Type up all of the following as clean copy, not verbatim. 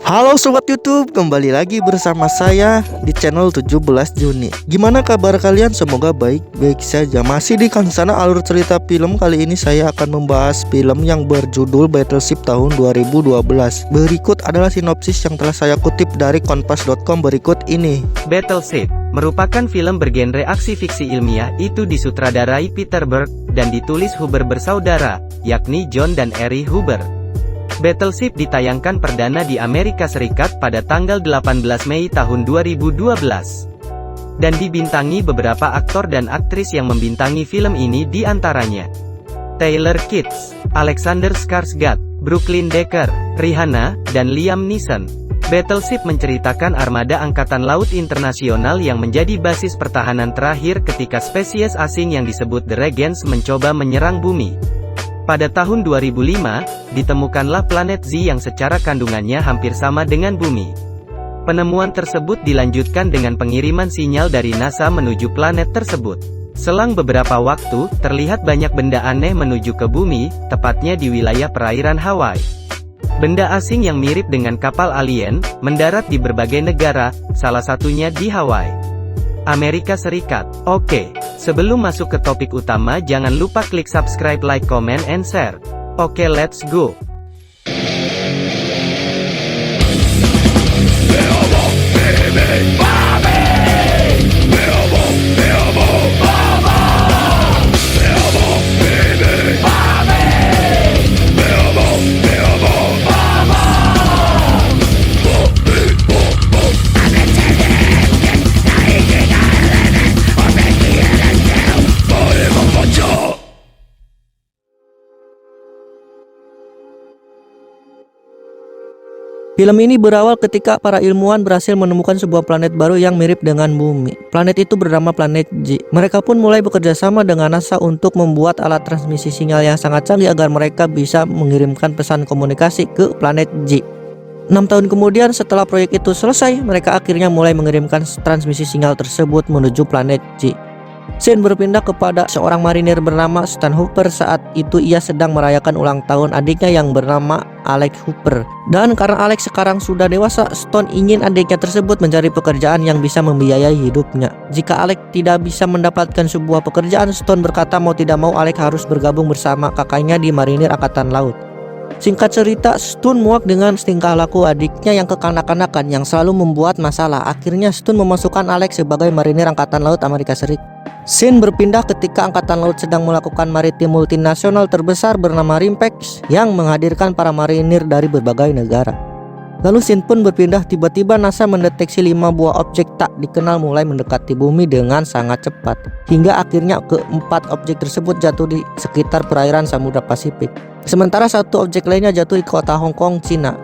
Halo Sobat YouTube, kembali lagi bersama saya di channel 17 Juni. Gimana kabar kalian? Semoga baik-baik saja. Masih di Kansana alur cerita film. Kali ini saya akan membahas film yang berjudul Battleship tahun 2012. Berikut adalah sinopsis yang telah saya kutip dari kompas.com berikut ini. Battleship merupakan film bergenre aksi fiksi ilmiah. Itu disutradarai Peter Berg dan ditulis Huber bersaudara, yakni John dan Eri Huber. Battleship ditayangkan perdana di Amerika Serikat pada tanggal 18 Mei tahun 2012. Dan dibintangi beberapa aktor dan aktris yang membintangi film ini, di antaranya Taylor Kitsch, Alexander Skarsgård, Brooklyn Decker, Rihanna, dan Liam Neeson. Battleship menceritakan armada angkatan laut internasional yang menjadi basis pertahanan terakhir ketika spesies asing yang disebut The Regents mencoba menyerang bumi. Pada tahun 2005, ditemukanlah planet Z yang secara kandungannya hampir sama dengan bumi. Penemuan tersebut dilanjutkan dengan pengiriman sinyal dari NASA menuju planet tersebut. Selang beberapa waktu, terlihat banyak benda aneh menuju ke bumi, tepatnya di wilayah perairan Hawaii. Benda asing yang mirip dengan kapal alien, mendarat di berbagai negara, salah satunya di Hawaii, Amerika Serikat. Oke, sebelum masuk ke topik utama, jangan lupa klik subscribe, like, comment, and share. Oke, let's go. Film ini berawal ketika para ilmuwan berhasil menemukan sebuah planet baru yang mirip dengan bumi. Planet itu bernama planet Z. Mereka pun mulai bekerja sama dengan NASA untuk membuat alat transmisi sinyal yang sangat canggih agar mereka bisa mengirimkan pesan komunikasi ke planet Z. 6 tahun kemudian setelah proyek itu selesai, mereka akhirnya mulai mengirimkan transmisi sinyal tersebut menuju planet Z. Scene berpindah kepada seorang marinir bernama Stan Hooper. Saat itu ia sedang merayakan ulang tahun adiknya yang bernama Alex Hooper. Dan karena Alex sekarang sudah dewasa, Stone ingin adiknya tersebut mencari pekerjaan yang bisa membiayai hidupnya. Jika Alex tidak bisa mendapatkan sebuah pekerjaan, Stone berkata mau tidak mau Alex harus bergabung bersama kakaknya di Marinir Angkatan Laut. Singkat cerita, Stone muak dengan tingkah laku adiknya yang kekanak-kanakan yang selalu membuat masalah. Akhirnya Stone memasukkan Alex sebagai Marinir Angkatan Laut Amerika Serikat. Scene berpindah ketika Angkatan Laut sedang melakukan maritim multinasional terbesar bernama Rimpex yang menghadirkan para marinir dari berbagai negara. Lalu scene pun berpindah, tiba-tiba NASA mendeteksi 5 buah objek tak dikenal mulai mendekati bumi dengan sangat cepat. Hingga akhirnya keempat objek tersebut jatuh di sekitar perairan Samudra Pasifik. Sementara satu objek lainnya jatuh di kota Hong Kong, Cina.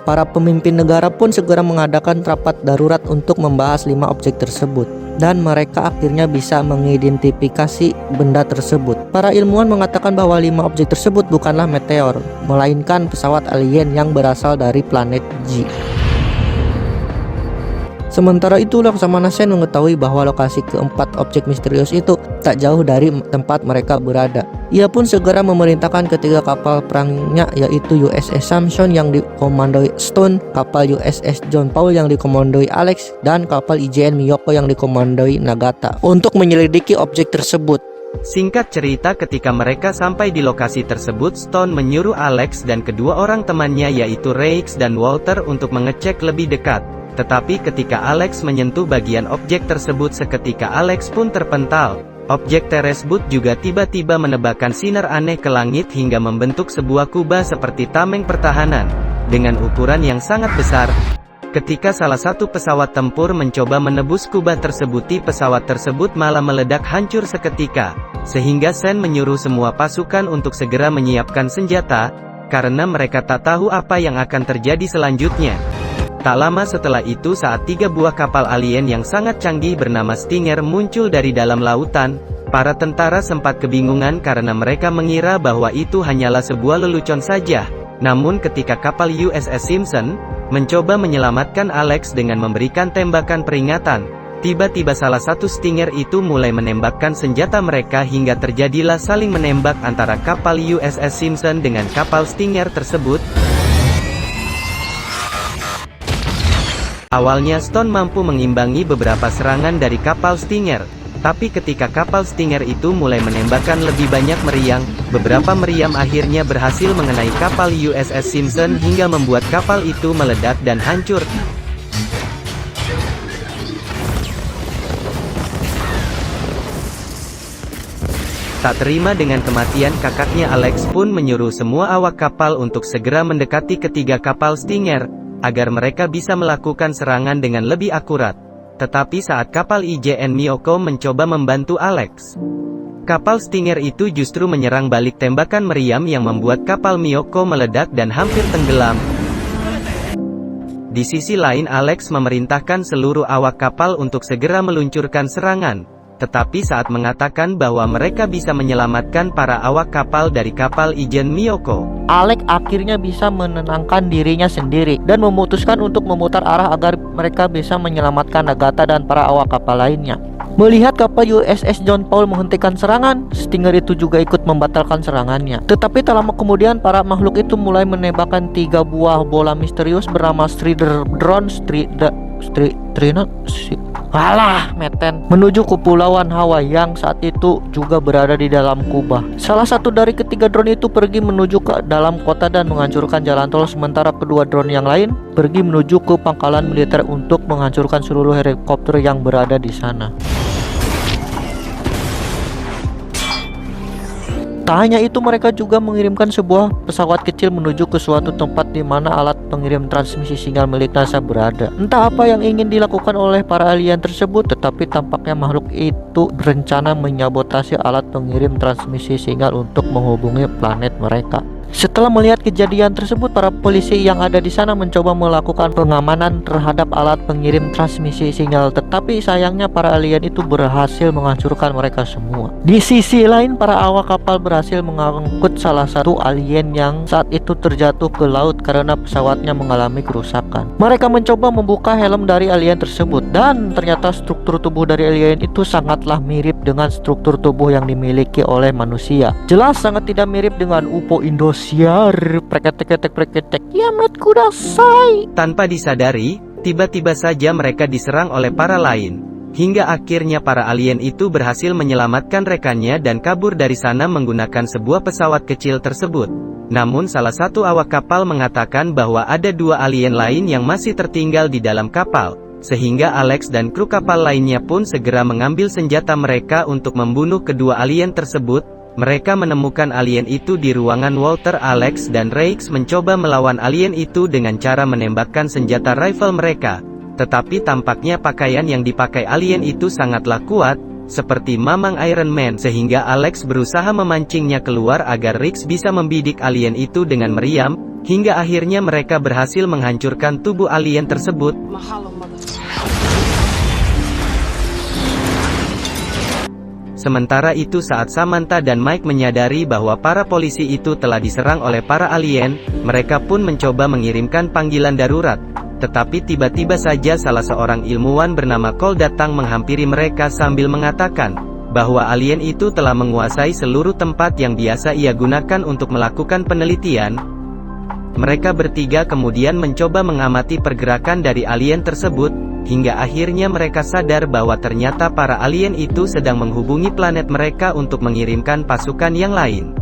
Para pemimpin negara pun segera mengadakan rapat darurat untuk membahas 5 objek tersebut. Dan mereka akhirnya bisa mengidentifikasi benda tersebut. Para ilmuwan mengatakan bahwa 5 objek tersebut bukanlah meteor, melainkan pesawat alien yang berasal dari planet Z. Sementara itu, Laksamana Sen mengetahui bahwa lokasi keempat objek misterius itu tak jauh dari tempat mereka berada. Ia pun segera memerintahkan ketiga kapal perangnya, yaitu USS Samson yang dikomandoi Stone, kapal USS John Paul yang dikomandoi Alex, dan kapal IJN Miyoko yang dikomandoi Nagata untuk menyelidiki objek tersebut. Singkat cerita, ketika mereka sampai di lokasi tersebut, Stone menyuruh Alex dan kedua orang temannya yaitu Rex dan Walter untuk mengecek lebih dekat. Tetapi ketika Alex menyentuh bagian objek tersebut, seketika Alex pun terpental. Objek tersebut juga tiba-tiba menebakkan sinar aneh ke langit hingga membentuk sebuah kubah seperti tameng pertahanan dengan ukuran yang sangat besar. Ketika salah satu pesawat tempur mencoba menebus kubah tersebut, pesawat tersebut malah meledak hancur seketika, sehingga Sen menyuruh semua pasukan untuk segera menyiapkan senjata, karena mereka tak tahu apa yang akan terjadi selanjutnya. Tak lama setelah itu, saat 3 buah kapal alien yang sangat canggih bernama Stinger muncul dari dalam lautan, para tentara sempat kebingungan karena mereka mengira bahwa itu hanyalah sebuah lelucon saja. Namun ketika kapal USS Simpson mencoba menyelamatkan Alex dengan memberikan tembakan peringatan, Tiba-tiba salah satu Stinger itu mulai menembakkan senjata mereka hingga terjadilah saling menembak antara kapal USS Simpson dengan kapal Stinger tersebut. Awalnya Stone mampu mengimbangi beberapa serangan dari kapal Stinger, tapi ketika kapal Stinger itu mulai menembakkan lebih banyak meriam, beberapa meriam akhirnya berhasil mengenai kapal USS Simpson hingga membuat kapal itu meledak dan hancur. Tak terima dengan kematian kakaknya, Alex pun menyuruh semua awak kapal untuk segera mendekati ketiga kapal Stinger, agar mereka bisa melakukan serangan dengan lebih akurat. Tetapi saat kapal IJN Miyoko mencoba membantu Alex, kapal Stinger itu justru menyerang balik tembakan meriam yang membuat kapal Miyoko meledak dan hampir tenggelam. Di sisi lain, Alex memerintahkan seluruh awak kapal untuk segera meluncurkan serangan. Tetapi saat mengatakan bahwa mereka bisa menyelamatkan para awak kapal dari kapal IJN Miyoko, Alex akhirnya bisa menenangkan dirinya sendiri dan memutuskan untuk memutar arah agar mereka bisa menyelamatkan Nagata dan para awak kapal lainnya. Melihat kapal USS John Paul menghentikan serangan, Stinger itu juga ikut membatalkan serangannya. Tetapi tak lama kemudian, para makhluk itu mulai menembakkan 3 buah bola misterius bernama Strider Drone menuju kepulauan Hawaii yang saat itu juga berada di dalam kubah. Salah satu dari ketiga drone itu pergi menuju ke dalam kota dan menghancurkan jalan tol, sementara kedua drone yang lain pergi menuju ke pangkalan militer untuk menghancurkan seluruh helikopter yang berada di sana. Tak hanya itu, mereka juga mengirimkan sebuah pesawat kecil menuju ke suatu tempat di mana alat pengirim transmisi sinyal milik NASA berada. Entah apa yang ingin dilakukan oleh para alien tersebut, tetapi tampaknya makhluk itu berencana menyabotase alat pengirim transmisi sinyal untuk menghubungi planet mereka. Setelah melihat kejadian tersebut, para polisi yang ada di sana mencoba melakukan pengamanan terhadap alat pengirim transmisi sinyal, tetapi sayangnya para alien itu berhasil menghancurkan mereka semua. Di sisi lain, para awak kapal berhasil mengangkut salah satu alien yang saat itu terjatuh ke laut karena pesawatnya mengalami kerusakan. Mereka mencoba membuka helm dari alien tersebut, dan ternyata struktur tubuh dari alien itu sangatlah mirip dengan struktur tubuh yang dimiliki oleh manusia. Jelas sangat tidak mirip dengan UFO Indosiar. Preketek Yamet kudasai. Tanpa disadari, tiba-tiba saja mereka diserang oleh para lain, hingga akhirnya para alien itu berhasil menyelamatkan rekannya dan kabur dari sana menggunakan sebuah pesawat kecil tersebut. Namun salah satu awak kapal mengatakan bahwa ada 2 alien lain yang masih tertinggal di dalam kapal, sehingga Alex dan kru kapal lainnya pun segera mengambil senjata mereka untuk membunuh kedua alien tersebut. Mereka menemukan alien itu di ruangan Walter. Alex dan Rex mencoba melawan alien itu dengan cara menembakkan senjata rifle mereka. Tetapi tampaknya pakaian yang dipakai alien itu sangatlah kuat, seperti mamang Iron Man, sehingga Alex berusaha memancingnya keluar agar Rex bisa membidik alien itu dengan meriam, hingga akhirnya mereka berhasil menghancurkan tubuh alien tersebut. Sementara itu, saat Samantha dan Mike menyadari bahwa para polisi itu telah diserang oleh para alien, mereka pun mencoba mengirimkan panggilan darurat. Tetapi tiba-tiba saja salah seorang ilmuwan bernama Cole datang menghampiri mereka sambil mengatakan bahwa alien itu telah menguasai seluruh tempat yang biasa ia gunakan untuk melakukan penelitian. Mereka bertiga kemudian mencoba mengamati pergerakan dari alien tersebut, hingga akhirnya mereka sadar bahwa ternyata para alien itu sedang menghubungi planet mereka untuk mengirimkan pasukan yang lain.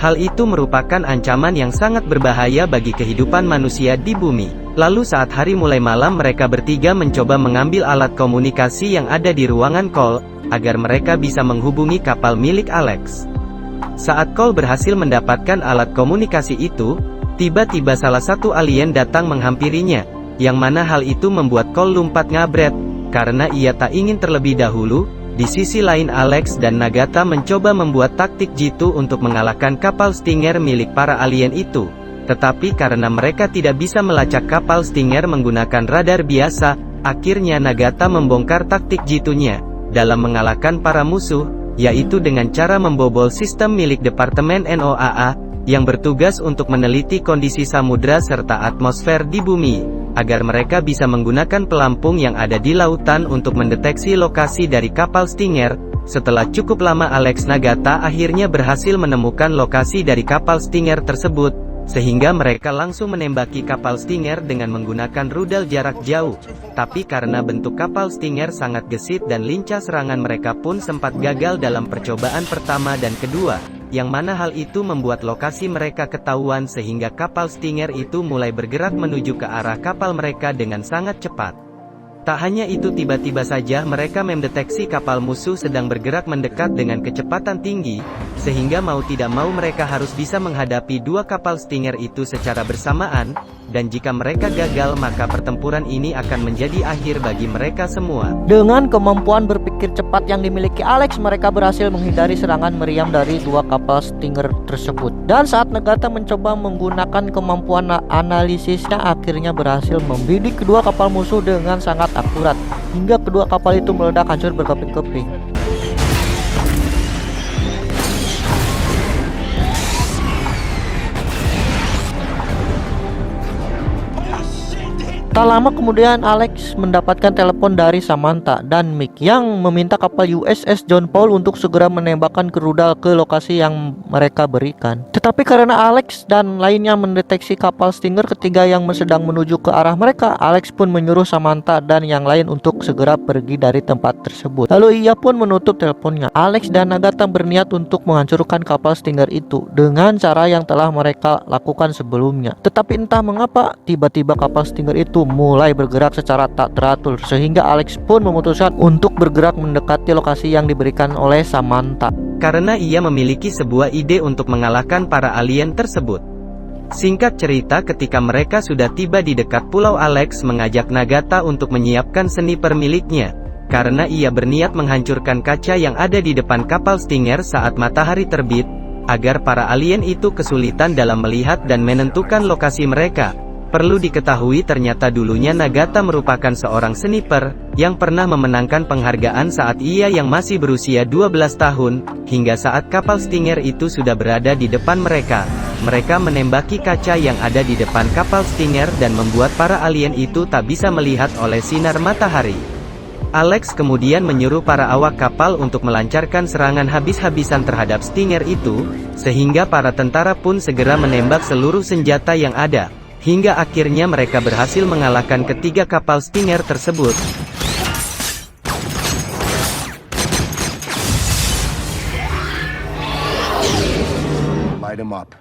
Hal itu merupakan ancaman yang sangat berbahaya bagi kehidupan manusia di bumi. Lalu saat hari mulai malam, mereka bertiga mencoba mengambil alat komunikasi yang ada di ruangan Cole, agar mereka bisa menghubungi kapal milik Alex. Saat Cole berhasil mendapatkan alat komunikasi itu, tiba-tiba salah satu alien datang menghampirinya, yang mana hal itu membuat Cole lompat ngabret, karena ia tak ingin terlebih dahulu. Di sisi lain, Alex dan Nagata mencoba membuat taktik jitu untuk mengalahkan kapal Stinger milik para alien itu. Tetapi karena mereka tidak bisa melacak kapal Stinger menggunakan radar biasa, akhirnya Nagata membongkar taktik jitunya dalam mengalahkan para musuh, yaitu dengan cara membobol sistem milik Departemen NOAA, yang bertugas untuk meneliti kondisi samudra serta atmosfer di bumi. agar mereka bisa menggunakan pelampung yang ada di lautan untuk mendeteksi lokasi dari kapal Stinger. Setelah cukup lama Alex Nagata akhirnya berhasil menemukan lokasi dari kapal Stinger tersebut, sehingga mereka langsung menembaki kapal Stinger dengan menggunakan rudal jarak jauh. Tapi karena bentuk kapal Stinger sangat gesit dan lincah, serangan mereka pun sempat gagal dalam percobaan pertama dan kedua, yang mana hal itu membuat lokasi mereka ketahuan sehingga kapal Stinger itu mulai bergerak menuju ke arah kapal mereka dengan sangat cepat. Tak hanya itu, tiba-tiba saja mereka mendeteksi kapal musuh sedang bergerak mendekat dengan kecepatan tinggi, sehingga mau tidak mau mereka harus bisa menghadapi dua kapal Stinger itu secara bersamaan, dan jika mereka gagal maka pertempuran ini akan menjadi akhir bagi mereka semua. Dengan kemampuan berpikir cepat yang dimiliki Alex, mereka berhasil menghindari serangan meriam dari dua kapal Stinger tersebut. Dan saat Nagata mencoba menggunakan kemampuan analisisnya, akhirnya berhasil membidik kedua kapal musuh dengan sangat akurat, hingga kedua kapal itu meledak hancur berkeping-keping. Tak lama kemudian Alex mendapatkan telepon dari Samantha dan Mick yang meminta kapal USS John Paul untuk segera menembakkan ke rudal ke lokasi yang mereka berikan. Tetapi karena Alex dan lainnya mendeteksi kapal Stinger ketiga yang sedang menuju ke arah mereka, Alex pun menyuruh Samantha dan yang lain untuk segera pergi dari tempat tersebut. Lalu ia pun menutup teleponnya. Alex dan Nagata berniat untuk menghancurkan kapal Stinger itu dengan cara yang telah mereka lakukan sebelumnya. Tetapi entah mengapa tiba-tiba kapal Stinger itu mulai bergerak secara tak teratur, sehingga Alex pun memutuskan untuk bergerak mendekati lokasi yang diberikan oleh Samantha. Karena ia memiliki sebuah ide untuk mengalahkan para alien tersebut. Singkat cerita, ketika mereka sudah tiba di dekat pulau, Alex mengajak Nagata untuk menyiapkan sniper miliknya, karena ia berniat menghancurkan kaca yang ada di depan kapal Stinger saat matahari terbit, agar para alien itu kesulitan dalam melihat dan menentukan lokasi mereka. Perlu diketahui ternyata dulunya Nagata merupakan seorang sniper, yang pernah memenangkan penghargaan saat ia yang masih berusia 12 tahun, hingga saat kapal Stinger itu sudah berada di depan mereka. Mereka menembaki kaca yang ada di depan kapal Stinger dan membuat para alien itu tak bisa melihat oleh sinar matahari. Alex kemudian menyuruh para awak kapal untuk melancarkan serangan habis-habisan terhadap Stinger itu, sehingga para tentara pun segera menembak seluruh senjata yang ada. Hingga akhirnya mereka berhasil mengalahkan ketiga kapal Stinger tersebut. Light 'em up.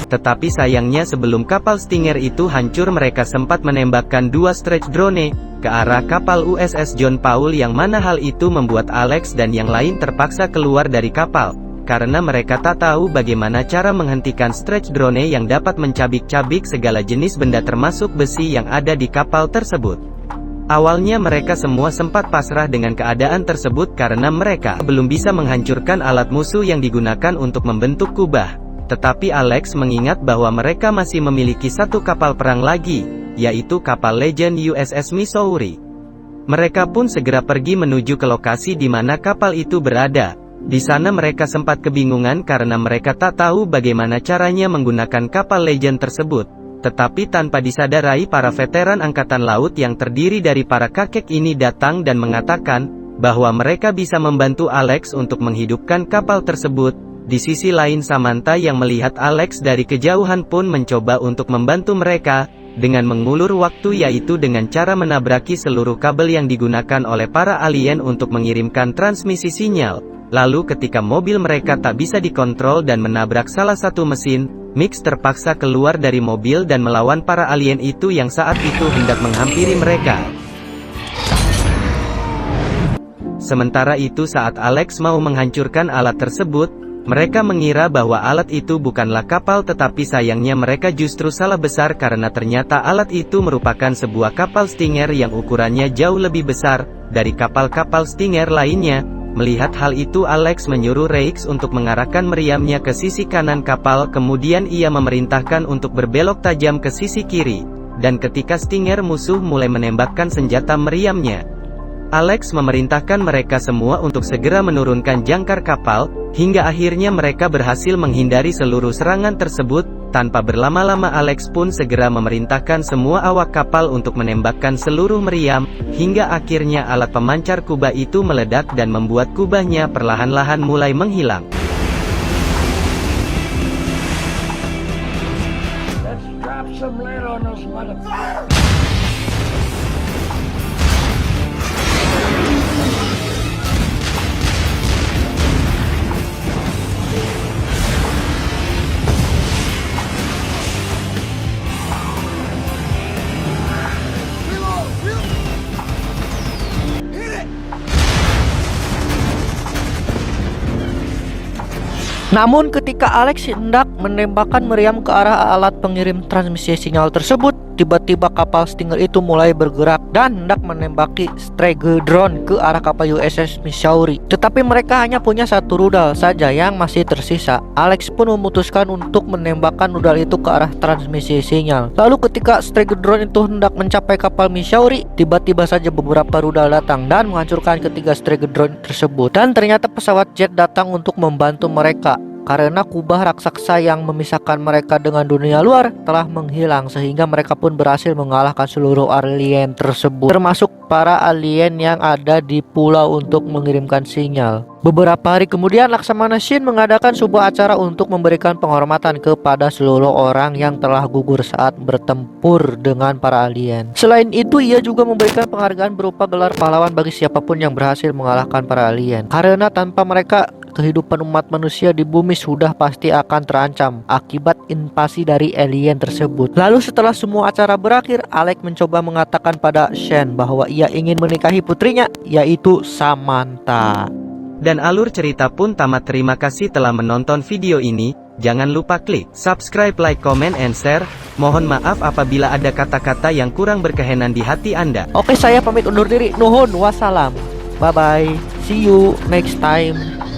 Tetapi sayangnya sebelum kapal Stinger itu hancur, mereka sempat menembakkan dua stretch drone ke arah kapal USS John Paul, yang mana hal itu membuat Alex dan yang lain terpaksa keluar dari kapal, karena mereka tak tahu bagaimana cara menghentikan stretch drone yang dapat mencabik-cabik segala jenis benda termasuk besi yang ada di kapal tersebut. Awalnya mereka semua sempat pasrah dengan keadaan tersebut karena mereka belum bisa menghancurkan alat musuh yang digunakan untuk membentuk kubah. Tetapi Alex mengingat bahwa mereka masih memiliki satu kapal perang lagi, yaitu kapal Legend USS Missouri. Mereka pun segera pergi menuju ke lokasi di mana kapal itu berada. Di sana mereka sempat kebingungan karena mereka tak tahu bagaimana caranya menggunakan kapal Legend tersebut. Tetapi tanpa disadarai, para veteran angkatan laut yang terdiri dari para kakek ini datang dan mengatakan bahwa mereka bisa membantu Alex untuk menghidupkan kapal tersebut. Di sisi lain, Samantha yang melihat Alex dari kejauhan pun mencoba untuk membantu mereka, dengan mengulur waktu, yaitu dengan cara menabraki seluruh kabel yang digunakan oleh para alien untuk mengirimkan transmisi sinyal. Lalu ketika mobil mereka tak bisa dikontrol dan menabrak salah satu mesin, Mix terpaksa keluar dari mobil dan melawan para alien itu yang saat itu hendak menghampiri mereka. Sementara itu, saat Alex mau menghancurkan alat tersebut, mereka mengira bahwa alat itu bukanlah kapal, tetapi sayangnya mereka justru salah besar karena ternyata alat itu merupakan sebuah kapal Stinger yang ukurannya jauh lebih besar dari kapal-kapal Stinger lainnya. Melihat hal itu, Alex menyuruh Rex untuk mengarahkan meriamnya ke sisi kanan kapal, kemudian ia memerintahkan untuk berbelok tajam ke sisi kiri. dan ketika Stinger musuh mulai menembakkan senjata meriamnya, Alex memerintahkan mereka semua untuk segera menurunkan jangkar kapal, hingga akhirnya mereka berhasil menghindari seluruh serangan tersebut. Tanpa berlama-lama Alex pun segera memerintahkan semua awak kapal untuk menembakkan seluruh meriam, hingga akhirnya alat pemancar kubah itu meledak dan membuat kubahnya perlahan-lahan mulai menghilang. Let's drop some lead on those motherfuckers. Namun ketika Alex hendak menembakkan meriam ke arah alat pengirim transmisi sinyal tersebut, tiba-tiba kapal Stinger itu mulai bergerak dan hendak menembaki Stregedron ke arah kapal USS Missouri. Tetapi mereka hanya punya satu rudal saja yang masih tersisa. Alex pun memutuskan untuk menembakkan rudal itu ke arah transmisi sinyal. Lalu ketika Stregedron itu hendak mencapai kapal Missouri, tiba-tiba saja beberapa rudal datang dan menghancurkan ketiga Stregedron tersebut. Dan ternyata pesawat jet datang untuk membantu mereka, karena kubah raksasa yang memisahkan mereka dengan dunia luar telah menghilang, sehingga mereka pun berhasil mengalahkan seluruh alien tersebut, termasuk para alien yang ada di pulau untuk mengirimkan sinyal. Beberapa hari kemudian Laksamana Shin mengadakan sebuah acara untuk memberikan penghormatan kepada seluruh orang yang telah gugur saat bertempur dengan para alien. Selain itu, ia juga memberikan penghargaan berupa gelar pahlawan bagi siapapun yang berhasil mengalahkan para alien, karena tanpa mereka kehidupan umat manusia di bumi sudah pasti akan terancam akibat invasi dari alien tersebut. Lalu setelah semua acara berakhir, Alex mencoba mengatakan pada Shen bahwa ia ingin menikahi putrinya, yaitu Samantha. Dan alur cerita pun tamat. Terima kasih telah menonton video ini. Jangan lupa klik subscribe, like, comment, and share. Mohon maaf apabila ada kata-kata yang kurang berkenan di hati Anda. Oke, saya pamit undur diri. Nuhun wassalam. Bye bye. See you next time.